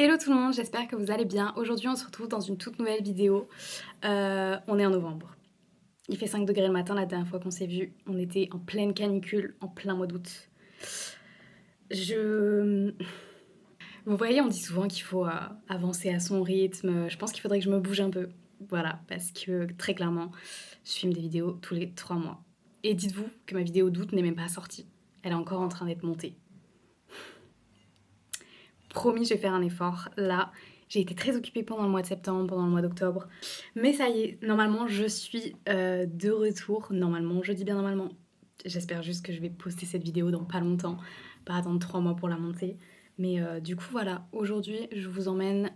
Hello tout le monde, j'espère que vous allez bien. Aujourd'hui on se retrouve dans une toute nouvelle vidéo. On est en novembre. Il fait 5 degrés le matin la dernière fois qu'on s'est vu. On était en pleine canicule, en plein mois d'août. Vous voyez, on dit souvent qu'il faut avancer à son rythme. Je pense qu'il faudrait que je me bouge un peu. Voilà, parce que très clairement, je filme des vidéos tous les 3 mois. Et dites-vous que ma vidéo d'août n'est même pas sortie. Elle est encore en train d'être montée. Promis, je vais faire un effort. Là, j'ai été très occupée pendant le mois de septembre, pendant le mois d'octobre. Mais ça y est, normalement, je suis de retour. Normalement, je dis bien normalement. J'espère juste que je vais poster cette vidéo dans pas longtemps. Pas attendre 3 mois pour la monter. Mais du coup, voilà. Aujourd'hui, je vous emmène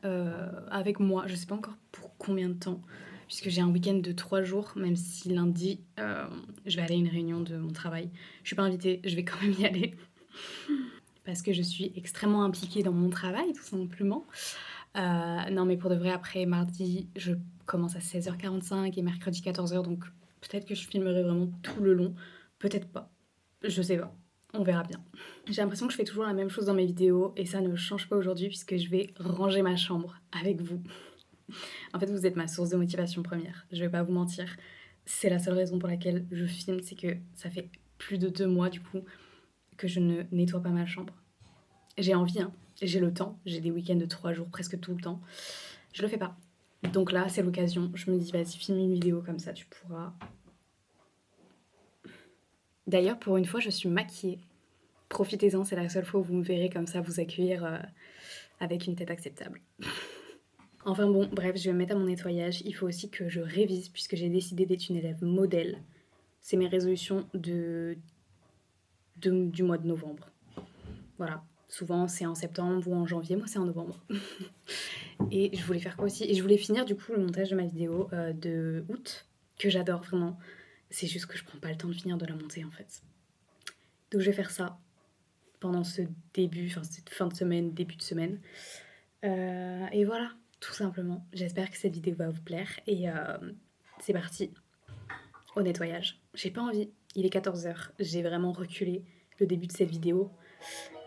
avec moi. Je sais pas encore pour combien de temps. Puisque j'ai un week-end de 3 jours. Même si lundi, je vais aller à une réunion de mon travail. Je suis pas invitée, je vais quand même y aller. Parce que je suis extrêmement impliquée dans mon travail, tout simplement. Non, mais pour de vrai, après mardi, je commence à 16h45 et mercredi 14h, donc peut-être que je filmerai vraiment tout le long. Peut-être pas. Je sais pas. On verra bien. J'ai l'impression que je fais toujours la même chose dans mes vidéos et ça ne change pas aujourd'hui puisque je vais ranger ma chambre avec vous. En fait, vous êtes ma source de motivation première. Je vais pas vous mentir. C'est la seule raison pour laquelle je filme, c'est que ça fait plus de 2 mois du coup que je ne nettoie pas ma chambre. J'ai envie, hein. J'ai le temps, j'ai des week-ends de 3 jours presque tout le temps. Je le fais pas. Donc là, c'est l'occasion. Je me dis, vas-y, filme une vidéo comme ça, tu pourras. D'ailleurs, pour une fois, je suis maquillée. Profitez-en, c'est la seule fois où vous me verrez comme ça vous accueillir avec une tête acceptable. Enfin bon, bref, je vais me mettre à mon nettoyage. Il faut aussi que je révise puisque j'ai décidé d'être une élève modèle. C'est mes résolutions du mois de novembre. Voilà. Souvent, c'est en septembre ou en janvier. Moi, c'est en novembre. Et je voulais faire quoi aussi? Et je voulais finir du coup le montage de ma vidéo de août, que j'adore vraiment. C'est juste que je prends pas le temps de finir de la monter en fait. Donc je vais faire ça pendant ce début, enfin cette fin de semaine, début de semaine. Et voilà, tout simplement. J'espère que cette vidéo va vous plaire. Et c'est parti au nettoyage. J'ai pas envie, il est 14h. J'ai vraiment reculé le début de cette vidéo.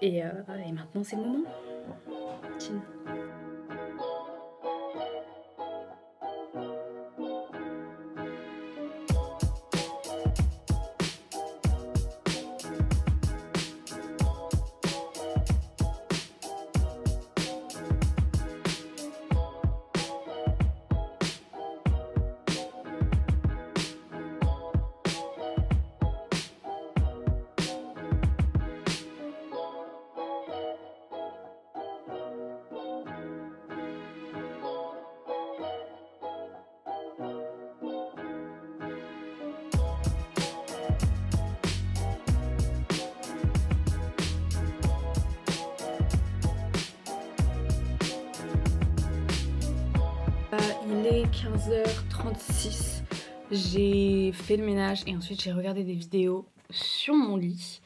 Et maintenant c'est le moment. Tiens. Il est 15h36, j'ai fait le ménage et ensuite j'ai regardé des vidéos sur mon lit.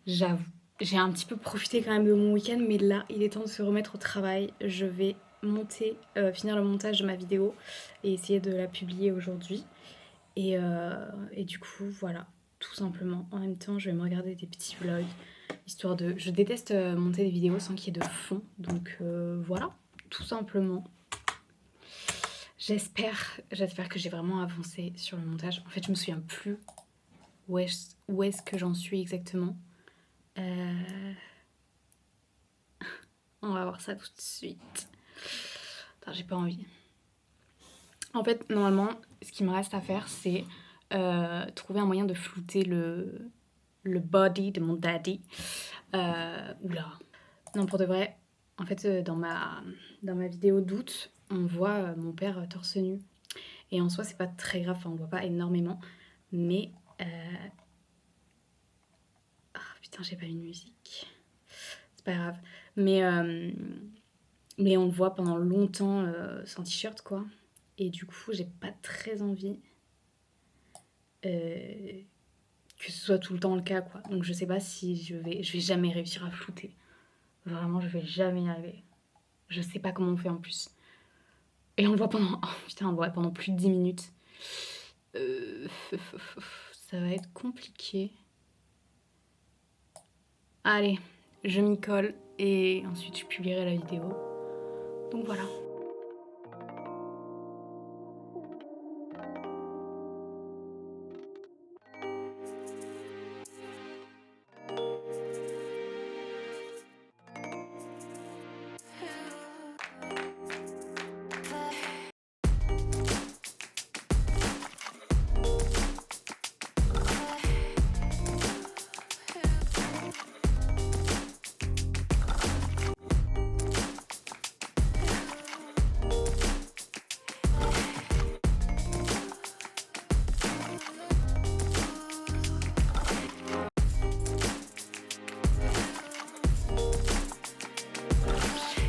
J'avoue, j'ai un petit peu profité quand même de mon week-end, mais là il est temps de se remettre au travail. Je vais finir le montage de ma vidéo et essayer de la publier aujourd'hui. Et du coup, voilà, tout simplement. En même temps, je vais me regarder des petits vlogs, histoire de... Je déteste monter des vidéos sans qu'il y ait de fond, donc voilà, tout simplement. J'espère que j'ai vraiment avancé sur le montage. En fait, je me souviens plus où est-ce que j'en suis exactement. On va voir ça tout de suite. Attends, j'ai pas envie. En fait, normalement, ce qui me reste à faire, c'est trouver un moyen de flouter le body de mon daddy. Oula. Non, pour de vrai, en fait, dans ma vidéo d'août, on voit mon père torse nu. Et en soi, c'est pas très grave, enfin, on voit pas énormément. Mais... Ah putain, j'ai pas une musique. C'est pas grave. Mais on le voit pendant longtemps sans t-shirt, quoi. Et du coup, j'ai pas très envie que ce soit tout le temps le cas, quoi. Donc je sais pas si je vais jamais réussir à flouter. Vraiment, je vais jamais y arriver. Je sais pas comment on fait en plus. Et on le voit pendant... Oh putain, on le voit pendant plus de 10 minutes. Ça va être compliqué. Allez, je m'y colle et ensuite je publierai la vidéo. Donc voilà.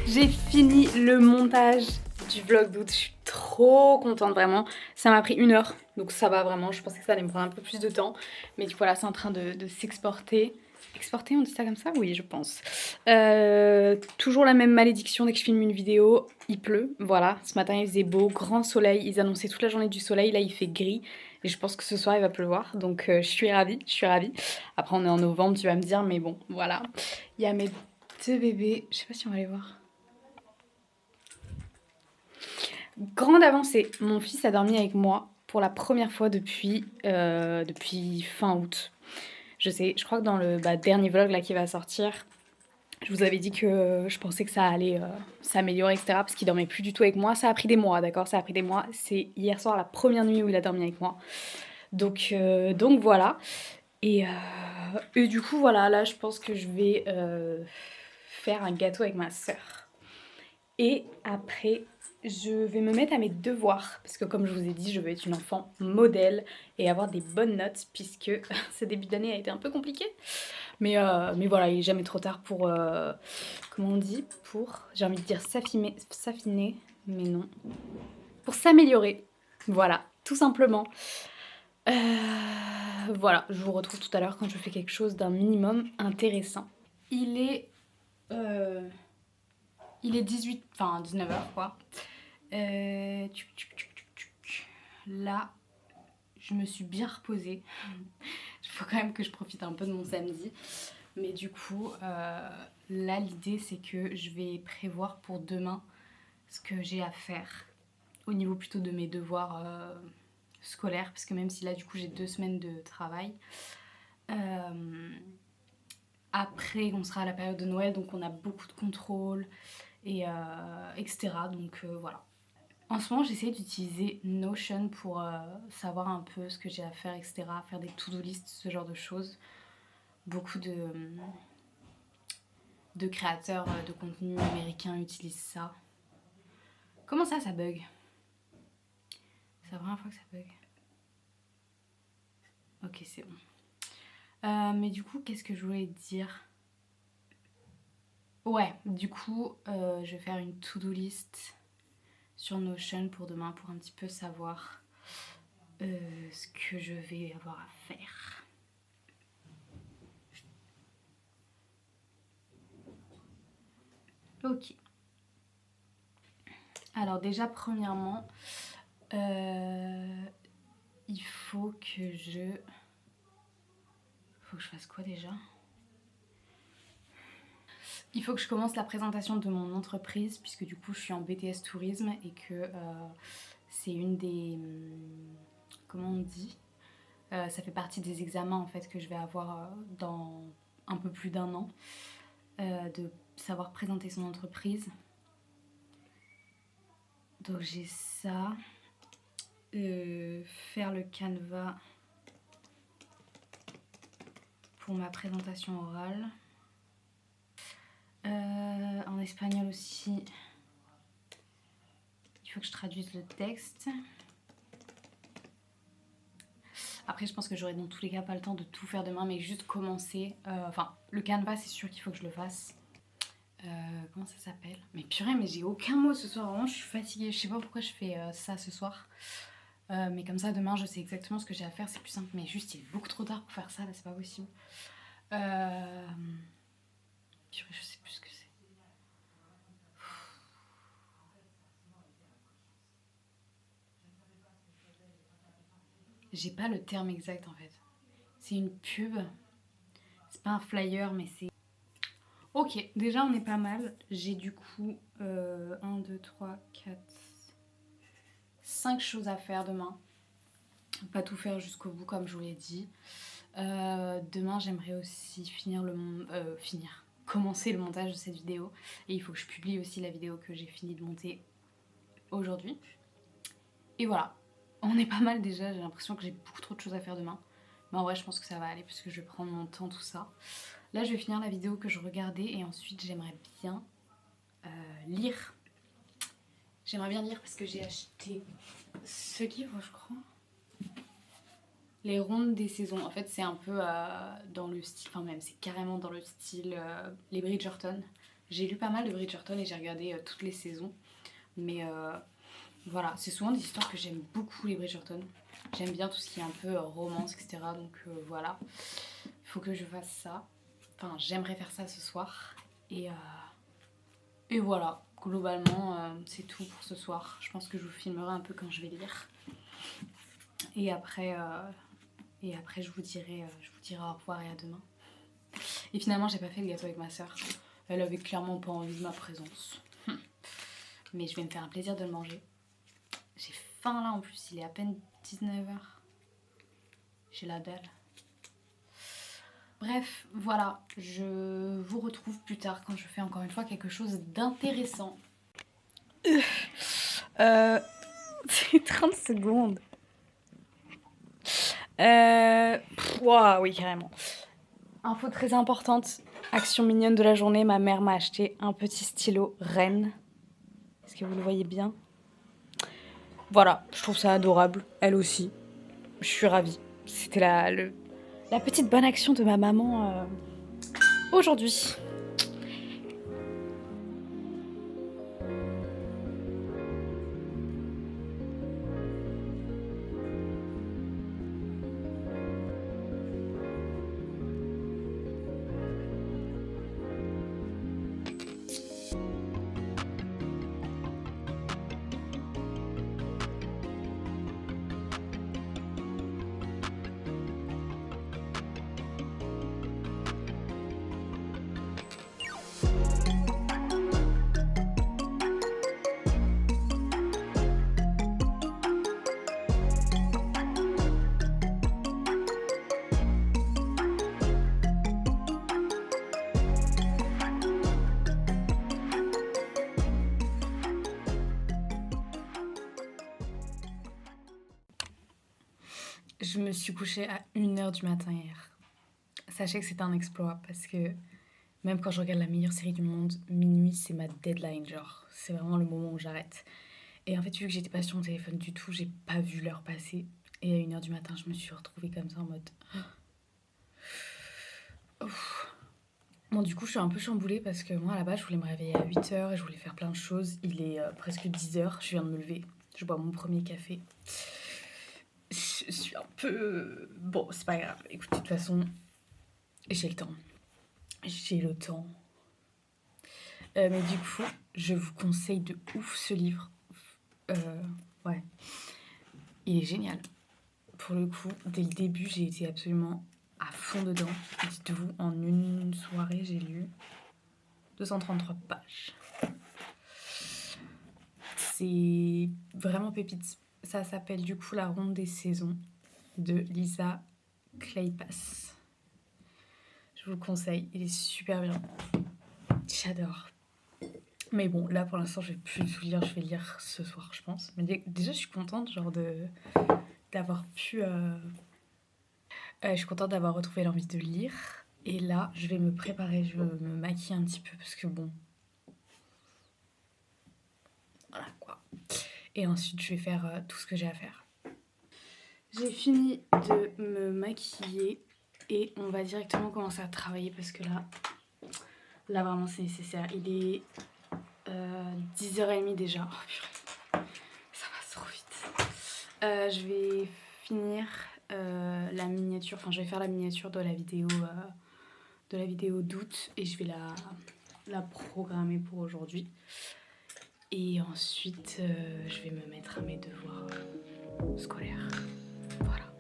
J'ai fini le montage du vlog d'août, je suis trop contente vraiment. Ça m'a pris 1 heure, donc ça va vraiment, je pensais que ça allait me prendre un peu plus de temps. Mais du coup voilà, c'est en train de s'exporter. Exporter, on dit ça comme ça? Oui, je pense. Toujours la même malédiction dès que je filme une vidéo, il pleut. Voilà, ce matin il faisait beau, grand soleil, ils annonçaient toute la journée du soleil, là il fait gris. Et je pense que ce soir il va pleuvoir, donc je suis ravie, je suis ravie. Après on est en novembre, tu vas me dire, mais bon, voilà. Il y a mes 2 bébés, je sais pas si on va les voir. Grande avancée, mon fils a dormi avec moi pour la première fois depuis fin août. Je sais, je crois que dans le dernier vlog là qui va sortir, je vous avais dit que je pensais que ça allait s'améliorer, etc. Parce qu'il dormait plus du tout avec moi. Ça a pris des mois, d'accord? Ça a pris des mois. C'est hier soir la première nuit où il a dormi avec moi. Donc voilà. Et du coup, voilà, là je pense que je vais faire un gâteau avec ma sœur. Et après, je vais me mettre à mes devoirs, parce que comme je vous ai dit, je veux être une enfant modèle et avoir des bonnes notes, puisque ce début d'année a été un peu compliqué. Mais voilà, il est jamais trop tard pour, comment on dit, pour, j'ai envie de dire s'affiner, mais non, pour s'améliorer. Voilà, tout simplement. Voilà, je vous retrouve tout à l'heure quand je fais quelque chose d'un minimum intéressant. Euh, il est 19h quoi. Là, je me suis bien reposée. Il faut quand même que je profite un peu de mon samedi. Mais du coup, là, l'idée, c'est que je vais prévoir pour demain ce que j'ai à faire. Au niveau plutôt de mes devoirs scolaires. Parce que même si là, du coup, j'ai 2 semaines de travail. Après, on sera à la période de Noël, donc on a beaucoup de contrôles, etc. Donc voilà. En ce moment, j'essaie d'utiliser Notion pour savoir un peu ce que j'ai à faire, etc. Faire des to-do list, ce genre de choses. Beaucoup de créateurs de contenu américains utilisent ça. Comment ça bug? C'est la première fois que ça bug. Ok, c'est bon. Mais du coup, qu'est-ce que je voulais dire? Ouais, du coup, je vais faire une to-do list sur Notion pour demain pour un petit peu savoir ce que je vais avoir à faire. Ok. Alors déjà, premièrement, il faut que je... Faut que je fasse quoi déjà? Il faut que je commence la présentation de mon entreprise puisque du coup je suis en BTS tourisme et que c'est une des... comment on dit? Ça fait partie des examens en fait que je vais avoir dans un peu plus d'1 an. De savoir présenter son entreprise. Donc j'ai ça. Faire le canevas pour ma présentation orale. En espagnol aussi, il faut que je traduise le texte. Après, je pense que j'aurai dans tous les cas pas le temps de tout faire demain, mais juste commencer. Enfin, le canevas, c'est sûr qu'il faut que je le fasse. Comment ça s'appelle? Mais purée, mais j'ai aucun mot ce soir. Vraiment, je suis fatiguée. Je sais pas pourquoi je fais ça ce soir. Mais comme ça, demain, je sais exactement ce que j'ai à faire. C'est plus simple. Mais juste, il est beaucoup trop tard pour faire ça. Là, c'est pas possible. Purée, je sais plus ce que c'est. J'ai pas le terme exact en fait. C'est une pub. C'est pas un flyer, mais c'est... Ok, Ok, déjà on est pas mal. J'ai du coup 1, 2, 3, 4, 5 choses à faire demain. Pas tout faire jusqu'au bout comme je vous l'ai dit. Demain j'aimerais aussi commencer le montage de cette vidéo. Et il faut que je publie aussi la vidéo que j'ai fini de monter aujourd'hui. Et voilà, on est pas mal déjà, j'ai l'impression que j'ai beaucoup trop de choses à faire demain. Mais en vrai je pense que ça va aller puisque je vais prendre mon temps, tout ça. Là je vais finir la vidéo que je regardais et ensuite j'aimerais bien lire. J'aimerais bien lire parce que j'ai acheté ce livre je crois. Les rondes des saisons, en fait c'est un peu dans le style, enfin même c'est carrément dans le style les Bridgerton. J'ai lu pas mal de Bridgerton et j'ai regardé toutes les saisons. Mais voilà, c'est souvent des histoires que j'aime beaucoup, les Bridgerton. J'aime bien tout ce qui est un peu romance, etc. Donc voilà, il faut que je fasse ça. Enfin, j'aimerais faire ça ce soir. Et voilà, globalement, c'est tout pour ce soir. Je pense que je vous filmerai un peu quand je vais lire. Et après je vous dirai au revoir et à demain. Et finalement, j'ai pas fait le gâteau avec ma soeur. Elle avait clairement pas envie de ma présence. Mais je vais me faire un plaisir de le manger. J'ai faim là en plus, il est à peine 19h. J'ai la dalle. Bref, voilà, je vous retrouve plus tard quand je fais encore une fois quelque chose d'intéressant. C'est 30 secondes. Wow, oui, carrément. Info très importante, action mignonne de la journée, ma mère m'a acheté un petit stylo Reine. Est-ce que vous le voyez bien? Voilà, je trouve ça adorable, elle aussi. Je suis ravie. C'était la petite bonne action de ma maman aujourd'hui. Je me suis couchée à 1h du matin hier. Sachez que c'est un exploit parce que même quand je regarde la meilleure série du monde, minuit c'est ma deadline, genre c'est vraiment le moment où j'arrête. Et en fait, vu que j'étais pas sur mon téléphone du tout, j'ai pas vu l'heure passer. Et à 1h du matin, je me suis retrouvée comme ça en mode. Ouf. Bon, du coup, je suis un peu chamboulée parce que moi, à la base, je voulais me réveiller à 8h et je voulais faire plein de choses. Il est presque 10h, je viens de me lever. Je bois mon premier café. Je suis un peu. Bon, c'est pas grave. Écoute, de toute façon, j'ai le temps. J'ai le temps. Mais du coup, je vous conseille de ouf ce livre. Ouais. Il est génial. Pour le coup, dès le début, j'ai été absolument à fond dedans. Dites-vous, en une soirée, j'ai lu 233 pages. C'est vraiment pépite. Ça s'appelle du coup La Ronde des Saisons de Lisa Kleypas. Je vous le conseille, il est super bien. J'adore. Mais bon, là pour l'instant, je vais plus tout lire, je vais lire ce soir, je pense. Mais déjà, je suis contente genre d'avoir pu... je suis contente d'avoir retrouvé l'envie de lire. Et là, je vais me préparer, je vais me maquiller un petit peu parce que bon... Voilà quoi. Et ensuite, je vais faire tout ce que j'ai à faire. J'ai fini de me maquiller et on va directement commencer à travailler parce que là vraiment c'est nécessaire. Il est 10h30 déjà. Oh purée, ça passe trop vite. Je vais finir la miniature, enfin je vais faire la miniature de la vidéo d'août et je vais la programmer pour aujourd'hui. Et ensuite je vais me mettre à mes devoirs scolaires. Voilà.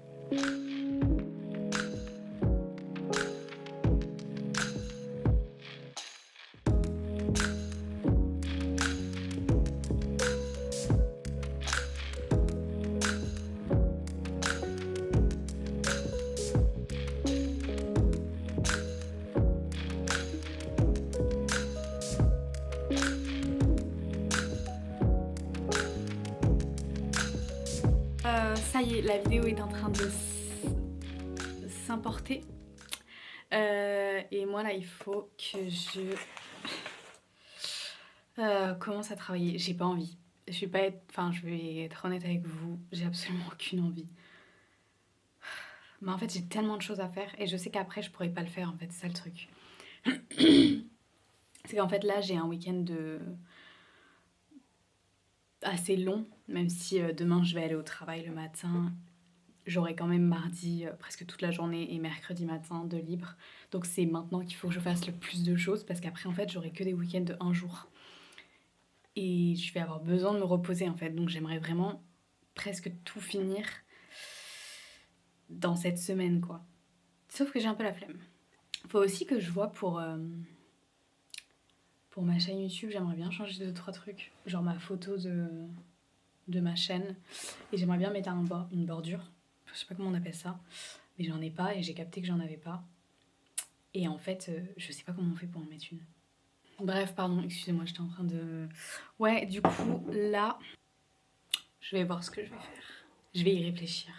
ça y est, la vidéo est en train de s'importer. Et moi là, il faut que je commence à travailler. J'ai pas envie. Je vais être honnête avec vous, j'ai absolument aucune envie. Mais en fait, j'ai tellement de choses à faire et je sais qu'après, je pourrais pas le faire en fait, c'est ça le truc. C'est qu'en fait, là, j'ai un week-end assez long, même si demain, je vais aller au travail le matin. J'aurai quand même mardi presque toute la journée et mercredi matin de libre. Donc c'est maintenant qu'il faut que je fasse le plus de choses parce qu'après, en fait, j'aurai que des week-ends de un jour. Et je vais avoir besoin de me reposer en fait. Donc j'aimerais vraiment presque tout finir dans cette semaine quoi. Sauf que j'ai un peu la flemme. Faut aussi que je vois pour ma chaîne YouTube, j'aimerais bien changer 2-3 trucs. Genre ma photo de ma chaîne. Et j'aimerais bien mettre une bordure. Je sais pas comment on appelle ça. Mais j'en ai pas et j'ai capté que j'en avais pas. Et en fait, je sais pas comment on fait pour en mettre une. Bref, pardon, excusez-moi, j'étais en train de... Ouais, du coup, là, je vais voir ce que je vais faire. Je vais y réfléchir.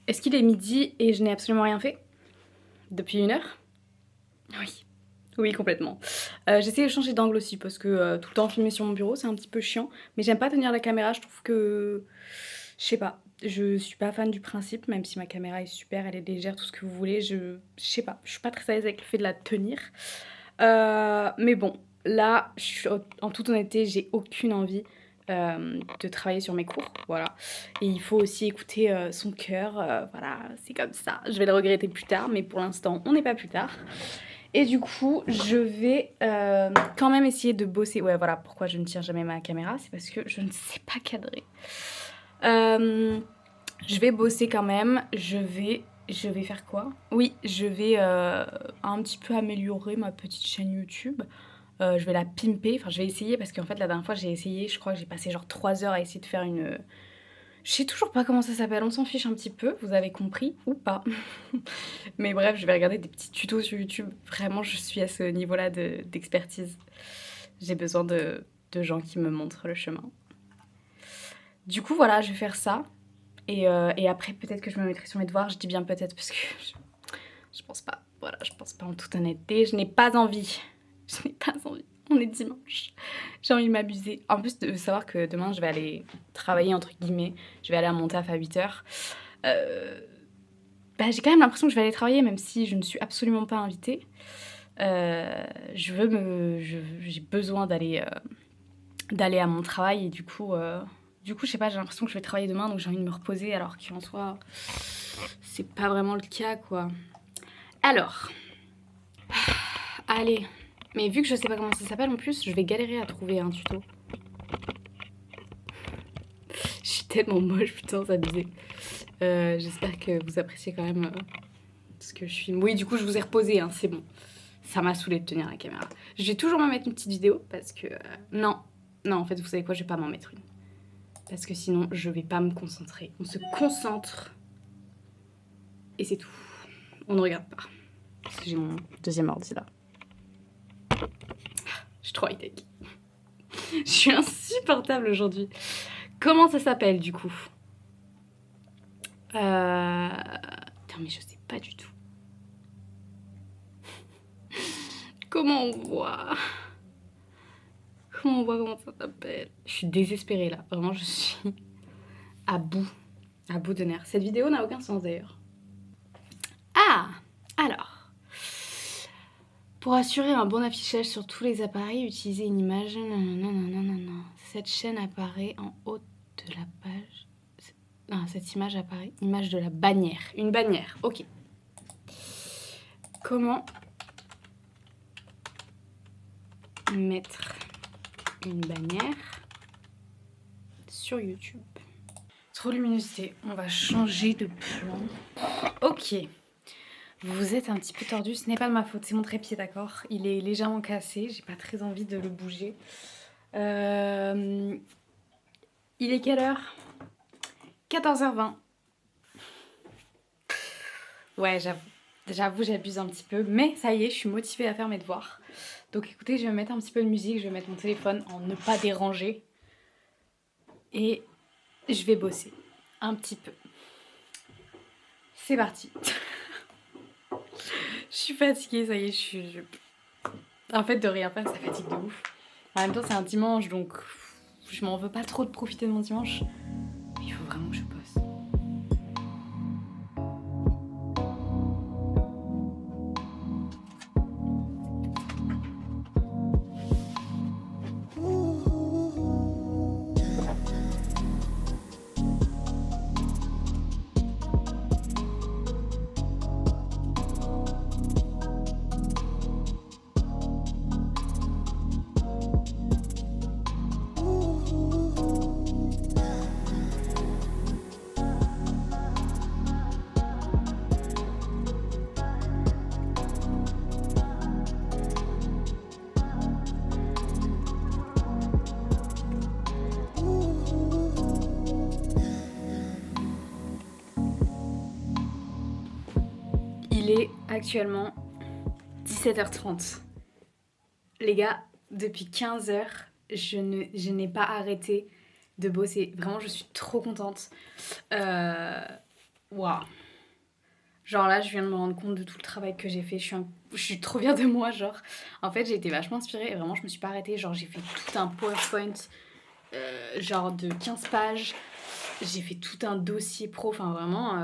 Est-ce qu'il est midi et je n'ai absolument rien fait depuis 1 heure? Oui. Oui, complètement. J'essaie de changer d'angle aussi parce que tout le temps filmer sur mon bureau, c'est un petit peu chiant. Mais j'aime pas tenir la caméra, je trouve que... Je sais pas, je suis pas fan du principe, même si ma caméra est super, elle est légère, tout ce que vous voulez. Je sais pas, je suis pas très à l'aise avec le fait de la tenir. Mais bon, là, en toute honnêteté, j'ai aucune envie de travailler sur mes cours, voilà. Et il faut aussi écouter son cœur, voilà, c'est comme ça. Je vais le regretter plus tard, mais pour l'instant, on n'est pas plus tard. Et du coup, je vais quand même essayer de bosser. Ouais, voilà, pourquoi je ne tire jamais ma caméra, c'est parce que je ne sais pas cadrer. Je vais bosser quand même, je vais faire quoi? Oui, je vais un petit peu améliorer ma petite chaîne YouTube. Je vais la pimper, enfin je vais essayer parce qu'en fait la dernière fois j'ai essayé, je crois que j'ai passé genre 3 heures à essayer de faire une... Je sais toujours pas comment ça s'appelle, on s'en fiche un petit peu, vous avez compris ou pas. Mais bref, je vais regarder des petits tutos sur YouTube. Vraiment, je suis à ce niveau-là d'expertise. J'ai besoin de gens qui me montrent le chemin. Du coup, voilà, je vais faire ça. Et après, peut-être que je me mettrai sur mes devoirs. Je dis bien peut-être parce que je pense pas. Voilà, je pense pas en toute honnêteté. Je n'ai pas envie. Je n'ai pas envie. On est dimanche. J'ai envie de m'abuser. En plus de savoir que demain, je vais aller travailler, entre guillemets. Je vais aller à mon taf à 8 h. J'ai quand même l'impression que je vais aller travailler, même si je ne suis absolument pas invitée. J'ai besoin d'aller à mon travail et du coup, je sais pas, j'ai l'impression que je vais travailler demain, donc j'ai envie de me reposer, alors qu'en soi, c'est pas vraiment le cas, quoi. Alors, allez, mais vu que je sais pas comment ça s'appelle en plus, je vais galérer à trouver un tuto. Je suis tellement moche, putain, ça abusé. J'espère que vous appréciez quand même ce que je filme. Oui, du coup, je vous ai reposé, hein, c'est bon. Ça m'a saoulé de tenir la caméra. Je vais toujours me mettre une petite vidéo parce que... non, en fait, vous savez quoi, je vais pas m'en mettre une. Parce que sinon, je vais pas me concentrer. On se concentre. Et c'est tout. On ne regarde pas. Parce que j'ai mon deuxième ordi là. Je suis trop high-tech. Je suis insupportable aujourd'hui. Comment ça s'appelle du coup? Putain, mais je sais pas du tout. Comment on voit? Comment ça s'appelle? Je suis désespérée là. Vraiment, je suis à bout de nerfs. Cette vidéo n'a aucun sens d'ailleurs. Ah! Alors. Pour assurer un bon affichage sur tous les appareils, utilisez une image. Non. Cette chaîne apparaît en haut de la page. Non, cette image apparaît. Image de la bannière. Une bannière, ok. Comment mettre une bannière sur YouTube? Trop de luminosité. On va changer de plan. Ok. Vous êtes un petit peu tordu, ce n'est pas de ma faute, c'est mon trépied, d'accord? Il est légèrement cassé, j'ai pas très envie de le bouger. Il est quelle heure? 14h20. Ouais, j'avoue, j'abuse un petit peu, mais ça y est, je suis motivée à faire mes devoirs. Donc écoutez, je vais mettre un petit peu de musique, je vais mettre mon téléphone en ne pas déranger. Et je vais bosser un petit peu. C'est parti. Je suis fatiguée, ça y est, En fait, de rien faire, ça fatigue de ouf. En même temps, c'est un dimanche, donc je m'en veux pas trop de profiter de mon dimanche. Mais il faut vraiment que je bosse. Il est actuellement 17h30. Les gars, depuis 15h, je n'ai pas arrêté de bosser. Vraiment, je suis trop contente. Waouh. Genre là, je viens de me rendre compte de tout le travail que j'ai fait. Je suis trop fière de moi, genre. En fait, j'ai été vachement inspirée et vraiment, je me suis pas arrêtée. Genre, j'ai fait tout un PowerPoint, genre de 15 pages. J'ai fait tout un dossier pro. Enfin, vraiment,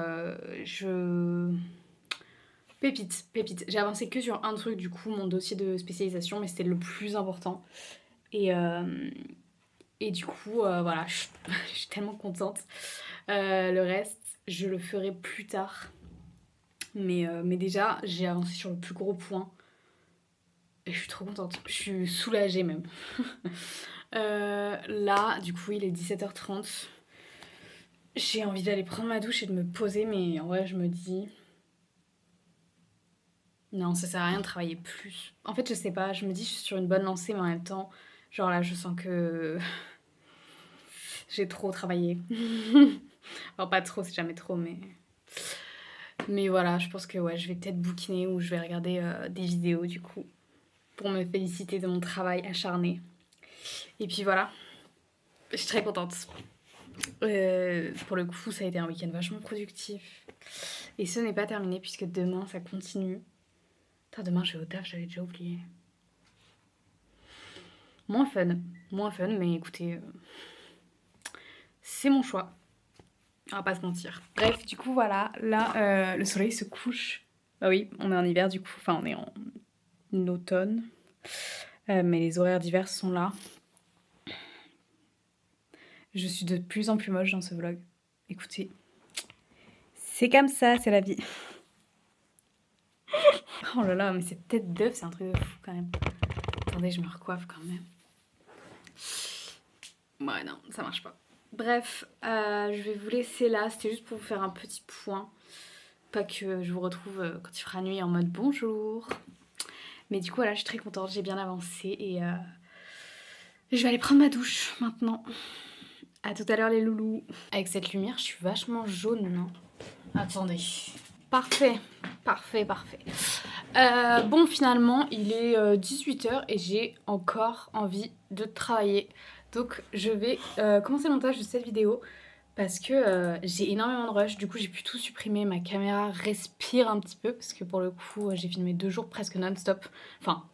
Pépite, pépite. J'ai avancé que sur un truc, du coup, mon dossier de spécialisation, mais c'était le plus important. Et, euh, et du coup, voilà, je suis tellement contente. Le reste, je le ferai plus tard. Mais déjà, j'ai avancé sur le plus gros point. Et je suis trop contente. Je suis soulagée même. Là, du coup, il est 17h30. J'ai envie d'aller prendre ma douche et de me poser, mais en vrai, je me dis... Non, ça sert à rien de travailler plus. En fait, je sais pas, je me dis je suis sur une bonne lancée, mais en même temps, genre là, je sens que j'ai trop travaillé. Enfin, pas trop, c'est jamais trop, mais... Mais voilà, je pense que ouais, je vais peut-être bouquiner ou je vais regarder des vidéos, du coup, pour me féliciter de mon travail acharné. Et puis voilà, je suis très contente. Pour le coup, ça a été un week-end vachement productif. Et ce n'est pas terminé, puisque demain, ça continue. Putain, demain, je vais au taf, j'avais déjà oublié. Moins fun, mais écoutez, c'est mon choix. On va pas se mentir. Bref, du coup, voilà, là, le soleil se couche. Bah oui, on est en hiver, du coup, enfin, on est en automne. Mais les horaires d'hiver sont là. Je suis de plus en plus moche dans ce vlog. Écoutez, c'est comme ça, c'est la vie. Oh là là, mais cette tête d'œuf, c'est un truc de fou quand même. Attendez, je me recoiffe quand même. Ouais, non, ça marche pas. Bref, je vais vous laisser là. C'était juste pour vous faire un petit point. Pas que je vous retrouve quand il fera nuit en mode bonjour. Mais du coup, voilà, je suis très contente. J'ai bien avancé et je vais aller prendre ma douche maintenant. À tout à l'heure, les loulous. Avec cette lumière, je suis vachement jaune, non? Attendez. Parfait, parfait, parfait. Bon, finalement, il est 18h et j'ai encore envie de travailler. Donc, je vais commencer le montage de cette vidéo parce que j'ai énormément de rush. Du coup, j'ai pu tout supprimer. Ma caméra respire un petit peu parce que pour le coup, j'ai filmé 2 jours presque non-stop. Enfin,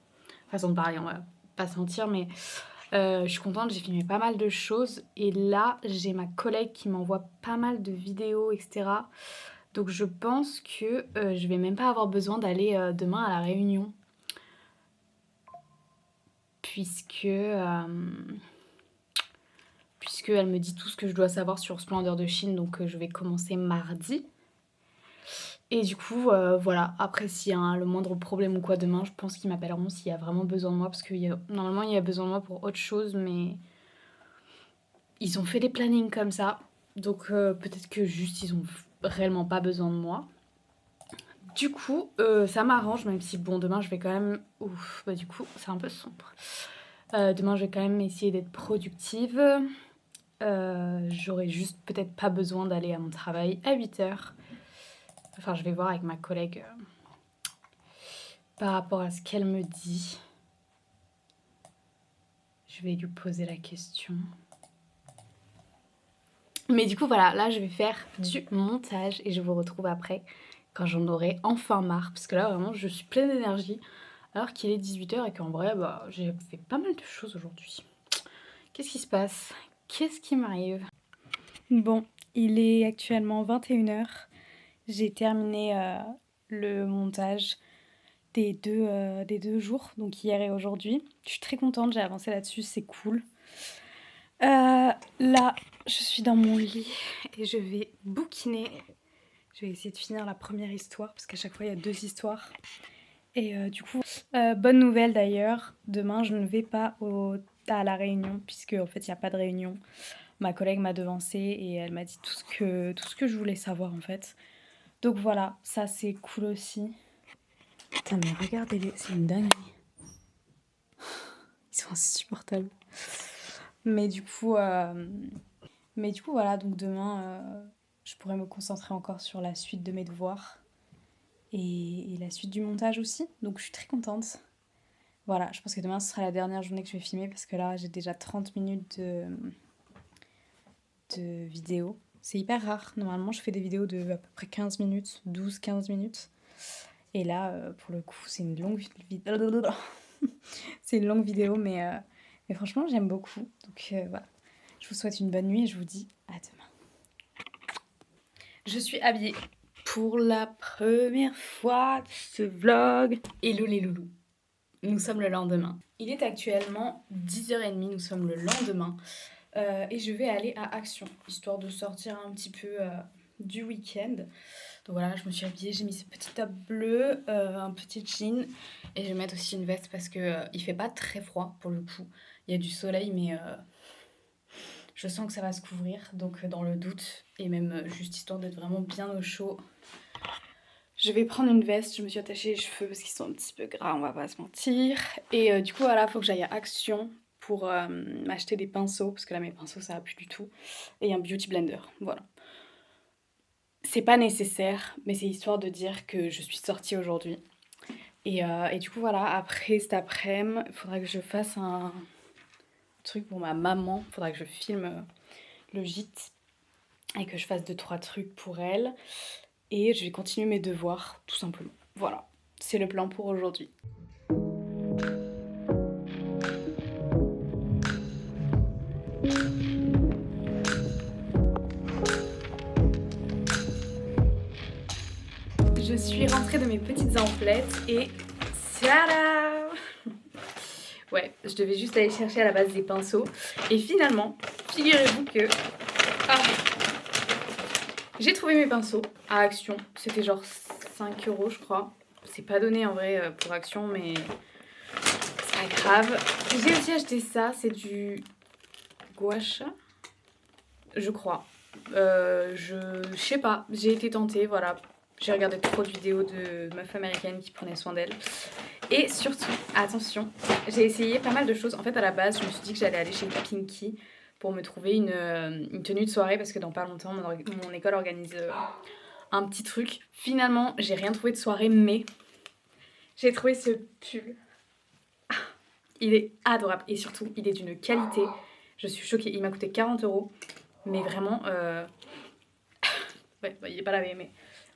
façon de parler, on va pas se mentir, mais je suis contente. J'ai filmé pas mal de choses. Et là, j'ai ma collègue qui m'envoie pas mal de vidéos, etc. Donc je pense que je vais même pas avoir besoin d'aller demain à la réunion. Puisque elle me dit tout ce que je dois savoir sur Splendeur de Chine. Donc je vais commencer mardi. Et du coup, voilà. Après, s'il y a le moindre problème ou quoi demain, je pense qu'ils m'appelleront s'il y a vraiment besoin de moi. Parce que normalement, il y a besoin de moi pour autre chose. Mais ils ont fait des plannings comme ça. Donc peut-être que juste, ils ont réellement pas besoin de moi. Du coup, ça m'arrange, même si bon, demain je vais quand même... Ouf, bah du coup, c'est un peu sombre. Demain, je vais quand même essayer d'être productive. J'aurai juste peut-être pas besoin d'aller à mon travail à 8h. Enfin, je vais voir avec ma collègue par rapport à ce qu'elle me dit. Je vais lui poser la question. Mais du coup voilà, là je vais faire du montage et je vous retrouve après quand j'en aurai enfin marre. Parce que là vraiment je suis pleine d'énergie alors qu'il est 18h et qu'en vrai bah, j'ai fait pas mal de choses aujourd'hui. Qu'est-ce qui se passe? Qu'est-ce qui m'arrive? Bon, il est actuellement 21h. J'ai terminé le montage des deux jours, donc hier et aujourd'hui. Je suis très contente, j'ai avancé là-dessus, c'est cool. Là, je suis dans mon lit et je vais bouquiner. Je vais essayer de finir la première histoire, parce qu'à chaque fois, il y a 2 histoires. Et du coup, bonne nouvelle d'ailleurs, demain, je ne vais pas à la réunion, puisque en fait, il n'y a pas de réunion. Ma collègue m'a devancée et elle m'a dit tout ce que je voulais savoir en fait. Donc voilà, ça c'est cool aussi. Putain mais regardez-les, c'est une dinguerie. Ils sont insupportables. Mais du coup voilà, donc demain je pourrais me concentrer encore sur la suite de mes devoirs et la suite du montage aussi. Donc je suis très contente. Voilà, je pense que demain ce sera la dernière journée que je vais filmer parce que là j'ai déjà 30 minutes de vidéo. C'est hyper rare. Normalement, je fais des vidéos de à peu près 15 minutes, 12-15 minutes. Et là, pour le coup, c'est une longue vidéo. C'est une longue vidéo, mais franchement, j'aime beaucoup. Donc voilà. Je vous souhaite une bonne nuit et je vous dis à demain. Je suis habillée pour la première fois de ce vlog. Hello les loulous. Nous sommes le lendemain. Il est actuellement 10h30, nous sommes le lendemain. Et je vais aller à Action, histoire de sortir un petit peu du week-end. Donc voilà, je me suis habillée, j'ai mis ce petit top bleu, un petit jean, et je vais mettre aussi une veste parce que il fait pas très froid pour le coup. Il y a du soleil, mais je sens que ça va se couvrir, donc dans le doute, et même juste histoire d'être vraiment bien au chaud. Je vais prendre une veste, je me suis attachée les cheveux parce qu'ils sont un petit peu gras, on va pas se mentir. Et du coup voilà, faut que j'aille à Action pour m'acheter des pinceaux, parce que là mes pinceaux ça va plus du tout, et un beauty blender, voilà. C'est pas nécessaire, mais c'est histoire de dire que je suis sortie aujourd'hui. Et du coup voilà, après cet après-midi, il faudra que je fasse un truc pour ma maman, il faudra que je filme le gîte et que je fasse 2-3 trucs pour elle. Et je vais continuer mes devoirs, tout simplement. Voilà, c'est le plan pour aujourd'hui. Je suis rentrée de mes petites emplettes et tada! Ouais, je devais juste aller chercher à la base des pinceaux. Et finalement, figurez-vous que... Ah, j'ai trouvé mes pinceaux à Action. C'était genre 5 € je crois. C'est pas donné en vrai pour Action, mais c'est pas grave. J'ai aussi acheté ça, c'est du gouache, je crois. Je sais pas, j'ai été tentée, voilà. J'ai regardé trop de vidéos de meufs américaines qui prenaient soin d'elles. Et surtout, attention, j'ai essayé pas mal de choses. En fait, à la base, je me suis dit que j'allais aller chez Pinky pour me trouver une tenue de soirée parce que dans pas longtemps, mon école organise un petit truc. Finalement, j'ai rien trouvé de soirée, mais j'ai trouvé ce pull. Ah, il est adorable et surtout, il est d'une qualité. Je suis choquée, il m'a coûté 40 €, mais vraiment... ouais, bah, il est pas lavé, mais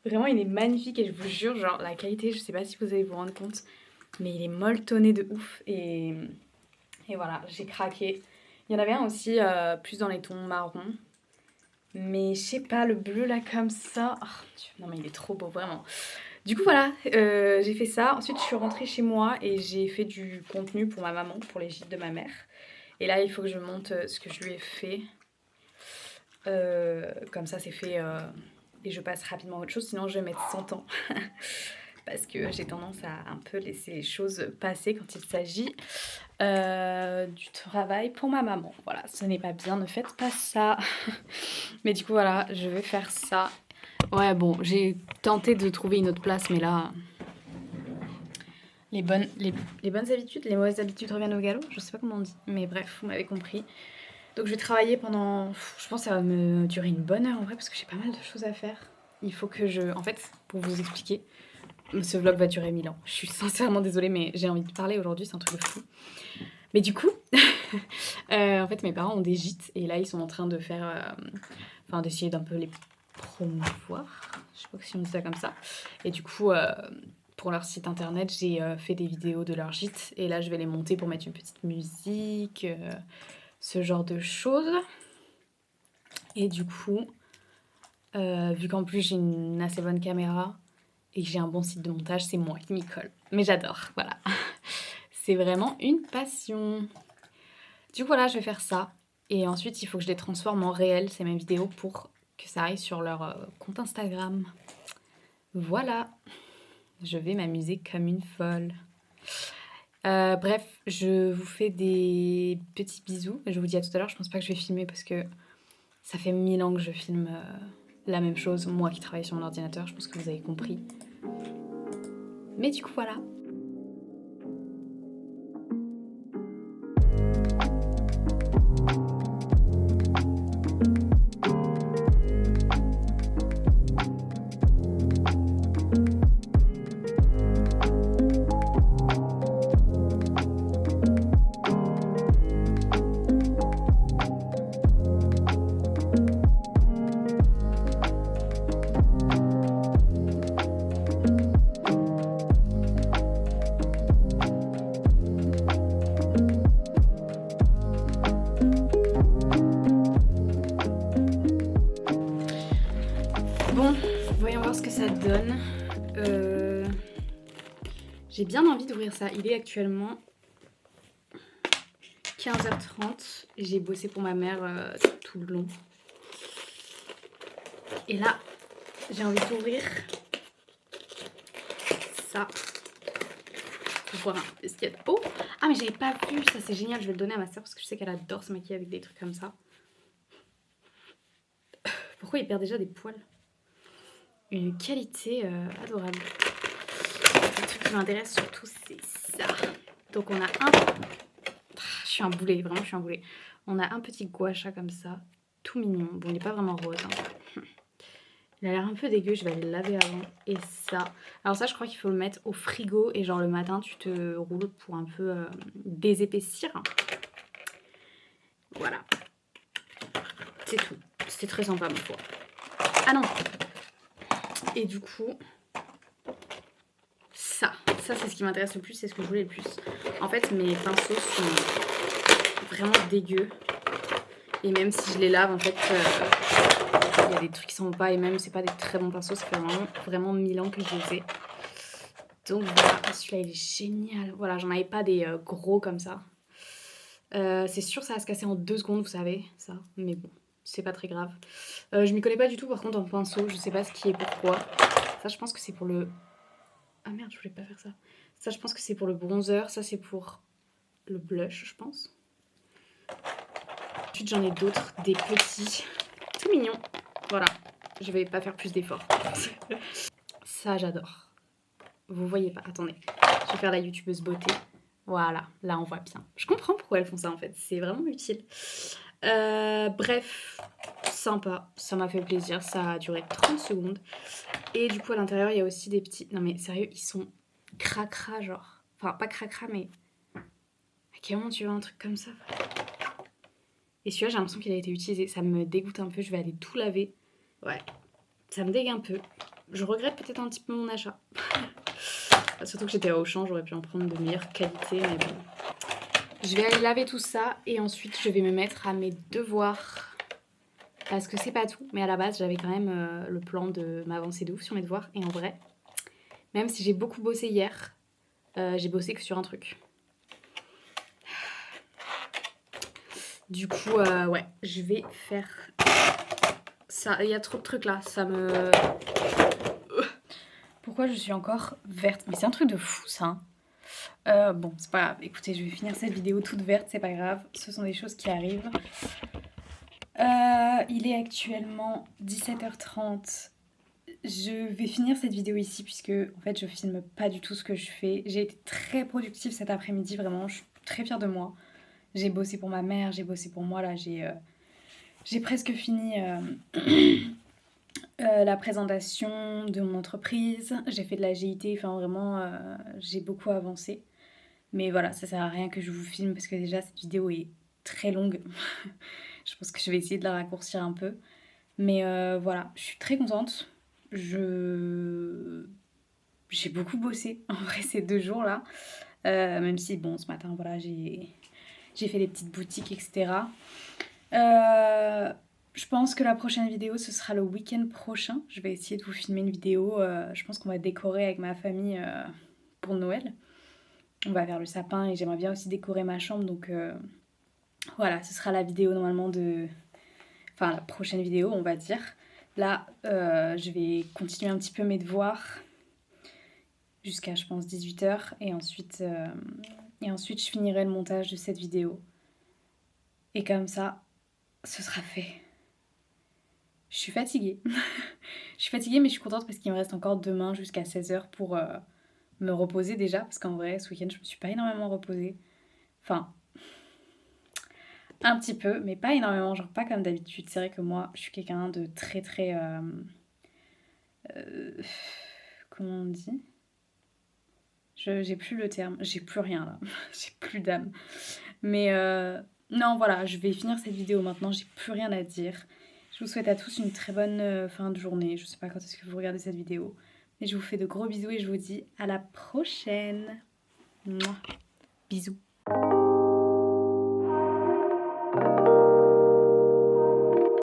vraiment, il est magnifique et je vous jure, genre, la qualité, je sais pas si vous allez vous rendre compte, mais il est molletonné de ouf et voilà, j'ai craqué. Il y en avait un aussi plus dans les tons marron, mais je sais pas, le bleu là comme ça, oh, non mais il est trop beau vraiment. Du coup voilà, j'ai fait ça, ensuite je suis rentrée chez moi et j'ai fait du contenu pour ma maman, pour les gîtes de ma mère. Et là il faut que je monte ce que je lui ai fait, comme ça c'est fait et je passe rapidement à autre chose, sinon je vais mettre 100 ans. Parce que j'ai tendance à un peu laisser les choses passer quand il s'agit du travail pour ma maman. Voilà, ce n'est pas bien, ne faites pas ça. Mais du coup, voilà, je vais faire ça. Ouais, bon, j'ai tenté de trouver une autre place, mais là... les bonnes habitudes, les mauvaises habitudes reviennent au galop. Je sais pas comment on dit, mais bref, vous m'avez compris. Donc je vais travailler pendant... Je pense que ça va me durer une bonne heure en vrai, parce que j'ai pas mal de choses à faire. Il faut que je... En fait, pour vous expliquer... Ce vlog va durer 1000 ans. Je suis sincèrement désolée, mais j'ai envie de parler aujourd'hui, c'est un truc de fou. Mais du coup, en fait mes parents ont des gîtes et là ils sont en train de faire, enfin d'essayer d'un peu les promouvoir, je sais pas si on dit ça comme ça. Et du coup, pour leur site internet, j'ai fait des vidéos de leur gîte et là je vais les monter pour mettre une petite musique, ce genre de choses. Et du coup, vu qu'en plus j'ai une assez bonne caméra et que j'ai un bon site de montage, c'est moi qui m'y colle. Mais j'adore, voilà. C'est vraiment une passion. Du coup, voilà, je vais faire ça. Et ensuite, il faut que je les transforme en réel, ces mêmes vidéos, pour que ça aille sur leur compte Instagram. Voilà. Je vais m'amuser comme une folle. Bref, je vous fais des petits bisous. Je vous dis à tout à l'heure, je pense pas que je vais filmer parce que ça fait 1000 ans que je filme la même chose, moi qui travaille sur mon ordinateur, je pense que vous avez compris. Mais du coup, voilà. Bon, voyons voir ce que ça donne. J'ai bien envie d'ouvrir ça. Il est actuellement 15h30 et j'ai bossé pour ma mère tout le long. Et là, j'ai envie d'ouvrir ça pour voir un peu ce qu'il y a de beau. Ah mais j'avais pas vu, ça c'est génial, je vais le donner à ma soeur parce que je sais qu'elle adore se maquiller avec des trucs comme ça. Pourquoi il perd déjà des poils? Une qualité adorable. Le truc qui m'intéresse surtout c'est ça. Donc on a un... Je suis un boulet, vraiment je suis un boulet. On a un petit gua sha comme ça, tout mignon. Bon il n'est pas vraiment rose, hein. Il a l'air un peu dégueu, je vais aller le laver avant. Et ça, alors ça je crois qu'il faut le mettre au frigo et genre le matin tu te roules pour un peu désépaissir. Voilà. C'est tout. C'était très sympa ma foi. Ah non. Et du coup, ça c'est ce qui m'intéresse le plus, c'est ce que je voulais le plus. En fait mes pinceaux sont vraiment dégueux. Et même si je les lave en fait... il y a des trucs qui sont pas, et même c'est pas des très bons pinceaux, ça fait vraiment 1000 ans que je les ai. Donc voilà, celui-là il est génial. Voilà, j'en avais pas des gros comme ça. C'est sûr ça va se casser en 2 secondes, vous savez, ça. Mais bon, c'est pas très grave. Je m'y connais pas du tout par contre en pinceau, je sais pas ce qui est pourquoi. Ça je pense que c'est pour le... Ah merde, je voulais pas faire ça. Ça je pense que c'est pour le bronzer, ça c'est pour le blush je pense. Ensuite j'en ai d'autres, des petits, tout mignons. Voilà, je vais pas faire plus d'efforts. Ça j'adore. Vous voyez pas, attendez. Je vais faire la youtubeuse beauté. Voilà, là on voit bien. Je comprends pourquoi elles font ça en fait, c'est vraiment utile. Bref, sympa, ça m'a fait plaisir, ça a duré 30 secondes. Et du coup à l'intérieur il y a aussi des petits... Non mais sérieux, ils sont cracra genre. Enfin pas cracra mais... À quel moment tu veux un truc comme ça? Et celui-là j'ai l'impression qu'il a été utilisé, ça me dégoûte un peu, je vais aller tout laver. Ouais, ça me dégue un peu. Je regrette peut-être un petit peu mon achat. Surtout que j'étais à Auchan, j'aurais pu en prendre de meilleure qualité, mais bon. Je vais aller laver tout ça et ensuite je vais me mettre à mes devoirs. Parce que c'est pas tout, mais à la base j'avais quand même le plan de m'avancer de ouf sur mes devoirs. Et en vrai, même si j'ai beaucoup bossé hier, j'ai bossé que sur un truc. Du coup, ouais, je vais faire ça. Il y a trop de trucs là, ça me... Pourquoi je suis encore verte? Mais c'est un truc de fou ça. Bon, c'est pas grave. Écoutez, je vais finir cette vidéo toute verte, c'est pas grave. Ce sont des choses qui arrivent. Il est actuellement 17h30. Je vais finir cette vidéo ici puisque en fait je filme pas du tout ce que je fais. J'ai été très productive cet après-midi, vraiment, je suis très fière de moi. J'ai bossé pour ma mère, j'ai bossé pour moi, là j'ai presque fini la présentation de mon entreprise. J'ai fait de la GIT, enfin vraiment j'ai beaucoup avancé. Mais voilà, ça sert à rien que je vous filme parce que déjà cette vidéo est très longue. Je pense que je vais essayer de la raccourcir un peu. Mais voilà, je suis très contente. J'ai beaucoup bossé en vrai ces 2 jours-là. Même si bon, ce matin, voilà, j'ai fait des petites boutiques, etc. Je pense que la prochaine vidéo, ce sera le week-end prochain. Je vais essayer de vous filmer une vidéo. Je pense qu'on va décorer avec ma famille pour Noël. On va faire le sapin et j'aimerais bien aussi décorer ma chambre. Donc voilà, ce sera la vidéo normalement de... Enfin, la prochaine vidéo, on va dire. Là, je vais continuer un petit peu mes devoirs jusqu'à, je pense, 18h. Et ensuite, je finirai le montage de cette vidéo. Et comme ça, ce sera fait. Je suis fatiguée. Je suis fatiguée, mais je suis contente parce qu'il me reste encore demain jusqu'à 16h pour me reposer déjà. Parce qu'en vrai, ce week-end, je me suis pas énormément reposée. Enfin, un petit peu, mais pas énormément. Genre, pas comme d'habitude. C'est vrai que moi, je suis quelqu'un de très, très... euh, comment on dit? J'ai plus le terme. J'ai plus rien là. J'ai plus d'âme. Mais non, voilà, je vais finir cette vidéo maintenant. J'ai plus rien à dire. Je vous souhaite à tous une très bonne fin de journée. Je sais pas quand est-ce que vous regardez cette vidéo. Mais je vous fais de gros bisous et je vous dis à la prochaine. Mouah. Bisous.